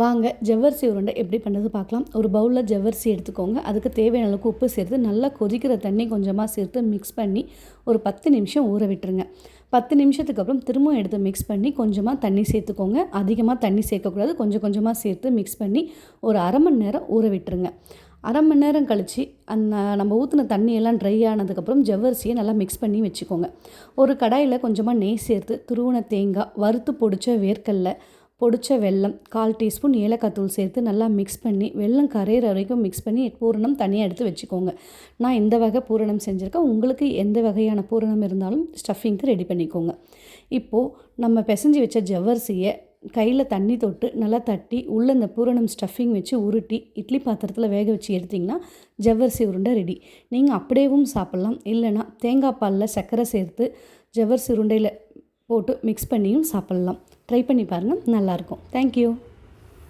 வாங்க ஜவ்வரிசி உருண்டை எப்படி பண்ணுறது பார்க்கலாம். ஒரு பவுலில் ஜவ்வரிசி எடுத்துக்கோங்க. அதுக்கு தேவையான அளவுக்கு உப்பு சேர்த்து நல்லா கொதிக்கிற தண்ணி கொஞ்சமாக சேர்த்து மிக்ஸ் பண்ணி ஒரு 10 நிமிஷம் ஊற விட்டுருங்க. 10 நிமிஷத்துக்கு அப்புறம் திரும்பவும் எடுத்து மிக்ஸ் பண்ணி கொஞ்சமாக தண்ணி சேர்த்துக்கோங்க. அதிகமாக தண்ணி சேர்க்கக்கூடாது, கொஞ்சம் கொஞ்சமாக சேர்த்து மிக்ஸ் பண்ணி ஒரு அரை மணி நேரம் ஊற விட்டுருங்க. அரை மணி நேரம் கழித்து நம்ம ஊற்றின தண்ணியெல்லாம் ட்ரை ஆனதுக்கப்புறம் ஜவ்வரிசியை நல்லா மிக்ஸ் பண்ணி வச்சுக்கோங்க. ஒரு கடாயில் கொஞ்சமாக நெய் சேர்த்து துருவின தேங்காய், வறுத்து பொடிச்ச வேர்க்கடலை, பொடிச்ச வெல்லம், 1/4 டீஸ்பூன் ஏலக்காய் தூள் சேர்த்து நல்லா மிக்ஸ் பண்ணி வெல்லம் கரையிற வரைக்கும் மிக்ஸ் பண்ணி பூரணம் தனியாக எடுத்து வச்சுக்கோங்க. நான் இந்த வகை பூரணம் செஞ்சுருக்கேன். உங்களுக்கு எந்த வகையான பூரணம் இருந்தாலும் ஸ்டஃபிங்க்கு ரெடி பண்ணிக்கோங்க. இப்போது நம்ம பிசைஞ்சு வச்ச ஜவ்வரிசியை கையில் தண்ணி தொட்டு நல்லா தட்டி உள்ளே இந்த பூரணம் ஸ்டஃபிங் வச்சு உருட்டி இட்லி பாத்திரத்தில் வேக வச்சு எடுத்திங்கன்னா ஜவ்வரிசி உருண்டை ரெடி. நீங்கள் அப்படியேவும் சாப்பிட்லாம், இல்லைனா தேங்காய் பாலில் சர்க்கரை சேர்த்து ஜவ்வரிசி உருண்டையில் போட்டு மிக்ஸ் பண்ணியும் சாப்பிட்லாம். ட்ரை பண்ணி பாருங்கள், நல்லாயிருக்கும். தேங்க்யூ.